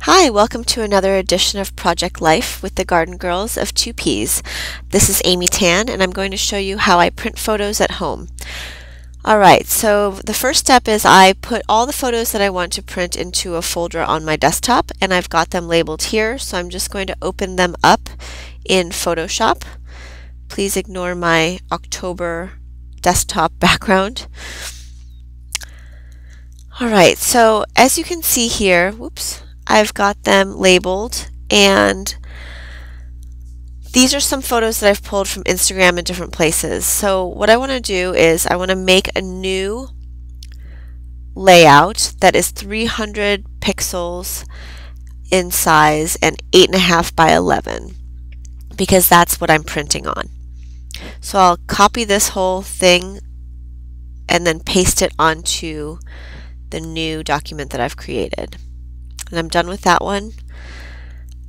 Hi, welcome to another edition of Project Life with the Garden Girls of 2Ps. This is Amy Tan, and I'm going to show you how I print photos at home. Alright, so the first step is I put all the photos that I want to print into a folder on my desktop, and I've got them labeled here, so I'm just going to open them up in Photoshop. Please ignore my October desktop background. Alright, so as you can see here, whoops, I've got them labeled, and these are some photos that I've pulled from Instagram and different places. So what I want to do is I want to make a new layout that is 300 pixels in size and 8.5 by 11 because that's what I'm printing on. So I'll copy this whole thing and then paste it onto the new document that I've created. And I'm done with that one.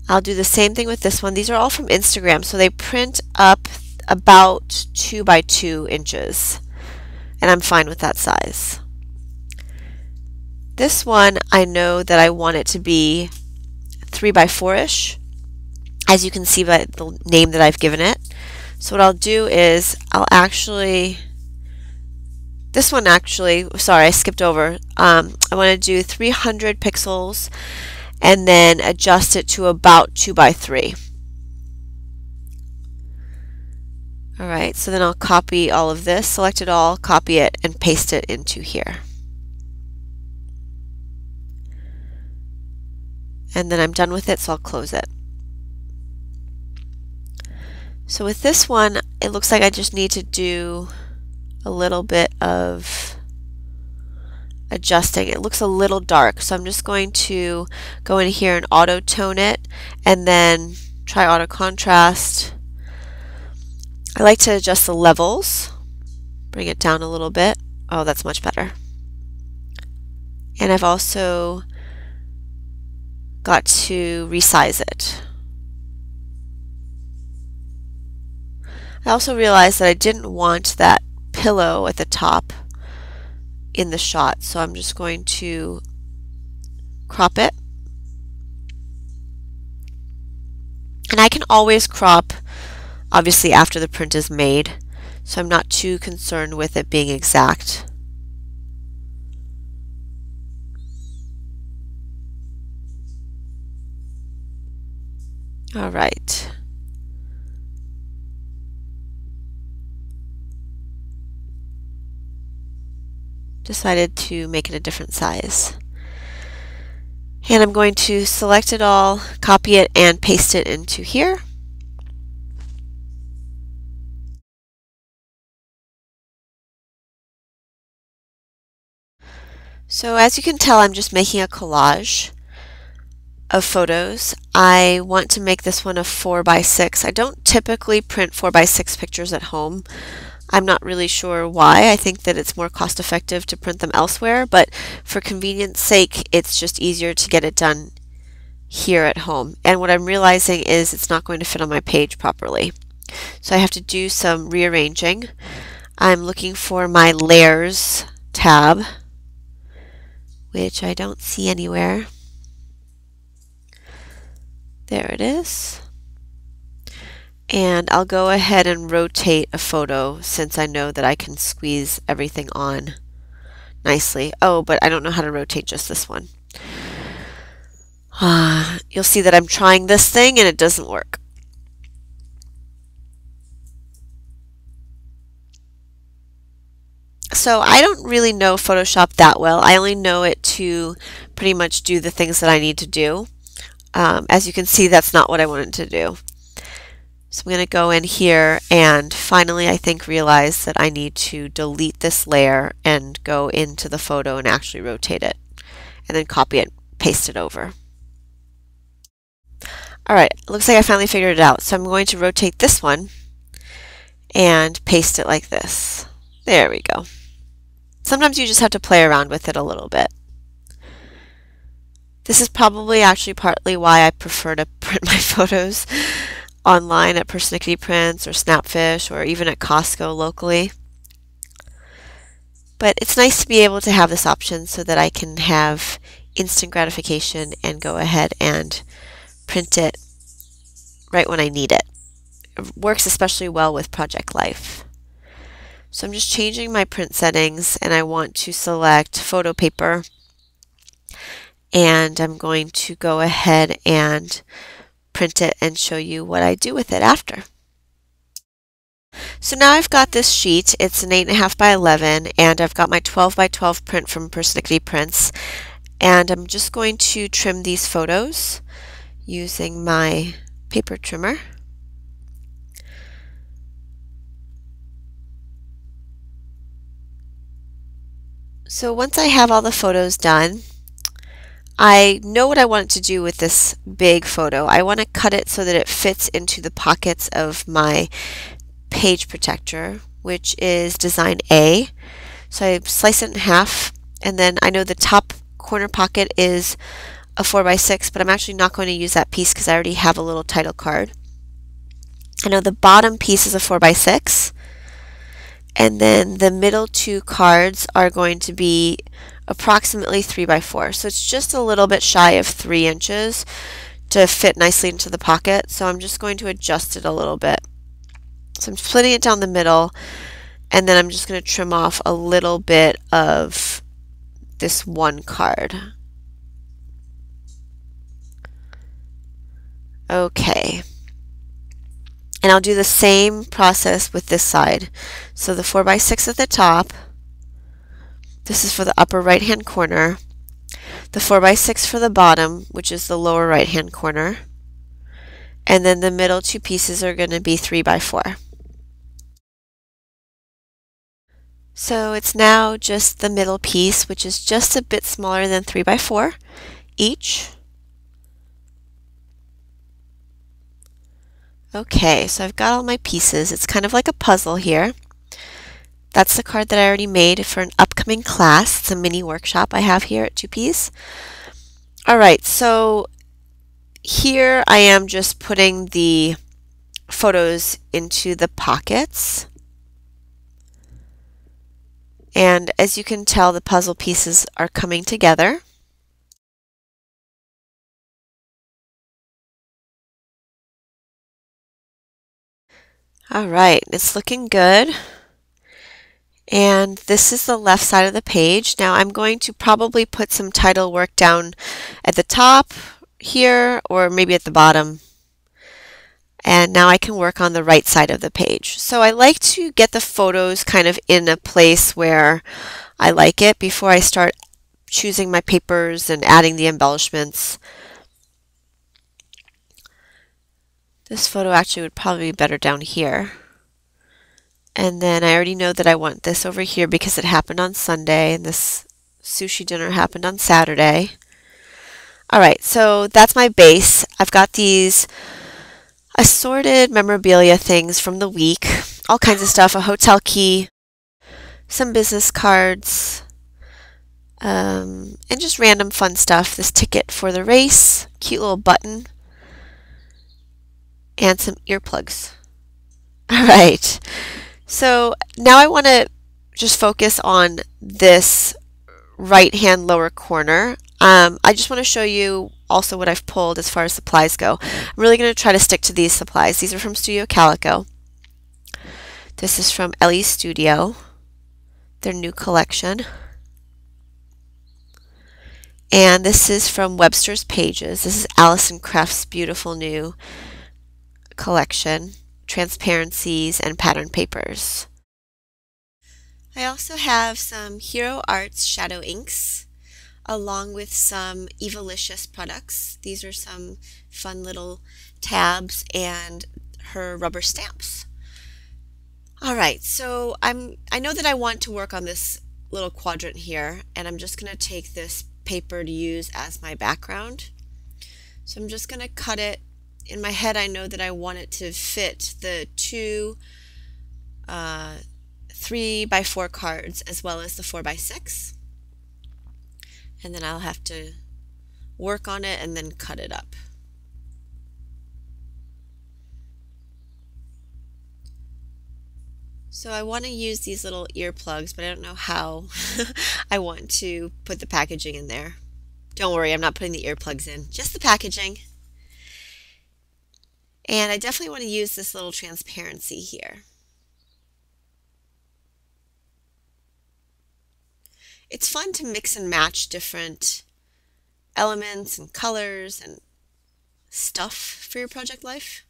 I'll do the same thing with this one. These are all from Instagram, so they print up about 2 by 2 inches, and I'm fine with that size. This one, I know that I want it to be 3 by 4-ish, as you can see by the name that I've given it. So what I'll do is this one actually, sorry, I skipped over. I want to do 300 pixels and then adjust it to about 2 by 3. Alright, so then I'll copy all of this, select it all, copy it, and paste it into here. And then I'm done with it, so I'll close it. So with this one, it looks like I just need to do a little bit of adjusting. It looks a little dark, so I'm just going to go in here and auto tone it and then try auto contrast. I like to adjust the levels, bring it down a little bit. Oh, that's much better. And I've also got to resize it. I also realized that I didn't want that pillow at the top in the shot, so I'm just going to crop it. And I can always crop obviously after the print is made, so I'm not too concerned with it being exact. All right. Decided to make it a different size. And I'm going to select it all, copy it, and paste it into here. So as you can tell, I'm just making a collage of photos. I want to make this one a 4 by 6. I don't typically print 4 by 6 pictures at home. I'm not really sure why. I think that it's more cost effective to print them elsewhere, but for convenience sake, it's just easier to get it done here at home. And what I'm realizing is it's not going to fit on my page properly. So I have to do some rearranging. I'm looking for my layers tab, which I don't see anywhere. There it is. And I'll go ahead and rotate a photo since I know that I can squeeze everything on nicely. Oh, but I don't know how to rotate just this one. You'll see that I'm trying this thing and it doesn't work. So I don't really know Photoshop that well. I only know it to pretty much do the things that I need to do. As you can see, that's not what I wanted to do. So I'm going to go in here and finally I think realize that I need to delete this layer and go into the photo and actually rotate it and then copy it, paste it over. Alright, looks like I finally figured it out. So I'm going to rotate this one and paste it like this. There we go. Sometimes you just have to play around with it a little bit. This is probably actually partly why I prefer to print my photos online at Persnickety Prints or Snapfish or even at Costco locally. But it's nice to be able to have this option so that I can have instant gratification and go ahead and print it right when I need it. It works especially well with Project Life. So I'm just changing my print settings, and I want to select photo paper, and I'm going to go ahead and print it and show you what I do with it after. So now I've got this sheet. It's an 8.5 by 11, and I've got my 12 by 12 print from Persnickety Prints, and I'm just going to trim these photos using my paper trimmer. So once I have all the photos done, I know what I want to do with this big photo. I want to cut it so that it fits into the pockets of my page protector, which is design A. So I slice it in half, and then I know the top corner pocket is a 4x6, but I'm actually not going to use that piece because I already have a little title card. I know the bottom piece is a 4x6, and then the middle two cards are going to be approximately 3x4. So it's just a little bit shy of 3 inches to fit nicely into the pocket. So I'm just going to adjust it a little bit. So I'm splitting it down the middle, and then I'm just going to trim off a little bit of this one card. Okay. And I'll do the same process with this side. So the 4x6 at the top, this is for the upper right hand corner, the 4x6 for the bottom, which is the lower right hand corner, and then the middle two pieces are going to be 3x4. So it's now just the middle piece, which is just a bit smaller than 3x4 each. Okay, so I've got all my pieces. It's kind of like a puzzle here. That's the card that I already made for an upcoming class. It's a mini workshop I have here at 2Ps. Alright, so here I am just putting the photos into the pockets. And as you can tell, the puzzle pieces are coming together. Alright, it's looking good. And this is the left side of the page. Now I'm going to probably put some title work down at the top here, or maybe at the bottom. And now I can work on the right side of the page. So I like to get the photos kind of in a place where I like it before I start choosing my papers and adding the embellishments. This photo actually would probably be better down here. And then I already know that I want this over here because it happened on Sunday, and this sushi dinner happened on Saturday. Alright, so that's my base. I've got these assorted memorabilia things from the week, all kinds of stuff, a hotel key, some business cards, and just random fun stuff. This ticket for the race, cute little button, and some earplugs. Alright, so now I want to just focus on this right hand lower corner. I just want to show you also what I've pulled as far as supplies go. I'm really going to try to stick to these supplies. These are from Studio Calico. This is from Ellie's Studio, their new collection. And this is from Webster's Pages. This is Allison Craft's beautiful new collection, transparencies and pattern papers. I also have some Hero Arts Shadow Inks, along with some Evalicious products. These are some fun little tabs and her rubber stamps. Alright, so I know that I want to work on this little quadrant here, and I'm just going to take this paper to use as my background. So I'm just going to cut it. In my head, I know that I want it to fit the two 3x4 cards as well as the 4x6. And then I'll have to work on it and then cut it up. So I want to use these little earplugs, but I don't know how I want to put the packaging in there Don't worry, I'm not putting the earplugs in, just the packaging. And I definitely want to use this little transparency here. It's fun to mix and match different elements and colors and stuff for your project life.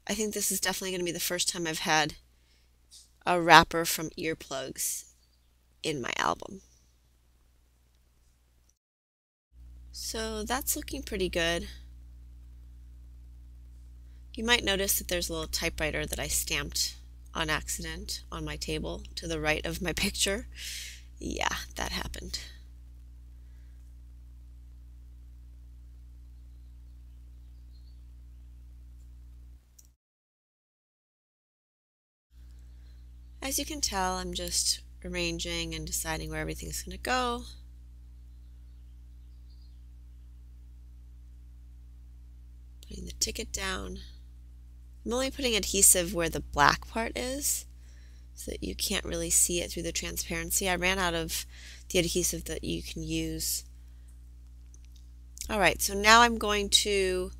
I think this is definitely going to be the first time I've had a wrapper from earplugs in my album. So that's looking pretty good. You might notice that there's a little typewriter that I stamped on accident on my table to the right of my picture. Yeah, that happened. As you can tell, I'm just arranging and deciding where everything's going to go. Putting the ticket down. I'm only putting adhesive where the black part is, so that you can't really see it through the transparency. I ran out of the adhesive that you can use. Alright, so now I'm going to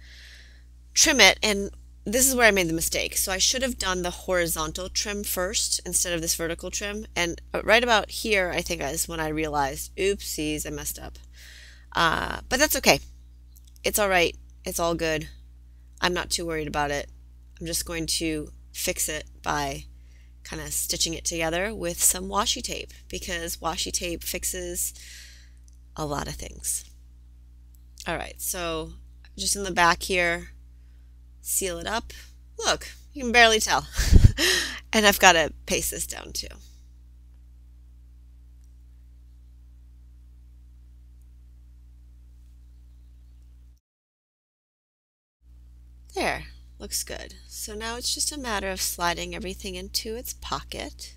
trim it, and this is where I made the mistake. So I should have done the horizontal trim first instead of this vertical trim, and right about here I think is when I realized, oopsies, I messed up. But that's okay. It's alright. It's all good. I'm not too worried about it. I'm just going to fix it by kind of stitching it together with some washi tape, because washi tape fixes a lot of things. Alright, so just in the back here, seal it up. Look, you can barely tell. And I've got to paste this down too. There, looks good. So now it's just a matter of sliding everything into its pocket.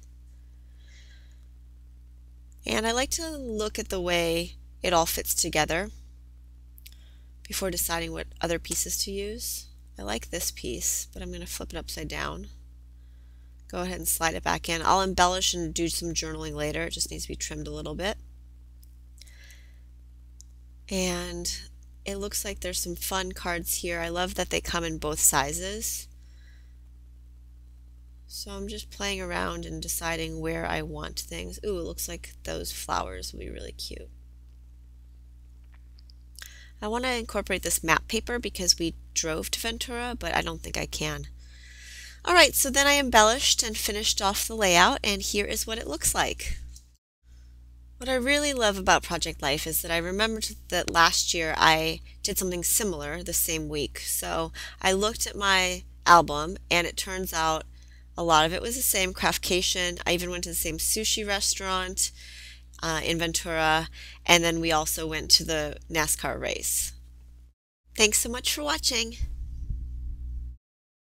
And I like to look at the way it all fits together before deciding what other pieces to use. I like this piece, but I'm going to flip it upside down. Go ahead and slide it back in. I'll embellish and do some journaling later. It just needs to be trimmed a little bit. And it looks like there's some fun cards here. I love that they come in both sizes. So I'm just playing around and deciding where I want things. Ooh, it looks like those flowers will be really cute. I want to incorporate this map paper because we drove to Ventura, but I don't think I can. Alright, so then I embellished and finished off the layout, and here is what it looks like. What I really love about Project Life is that I remembered that last year I did something similar the same week. So I looked at my album, and it turns out a lot of it was the same, Craftcation. I even went to the same sushi restaurant in Ventura, and then we also went to the NASCAR race. Thanks so much for watching.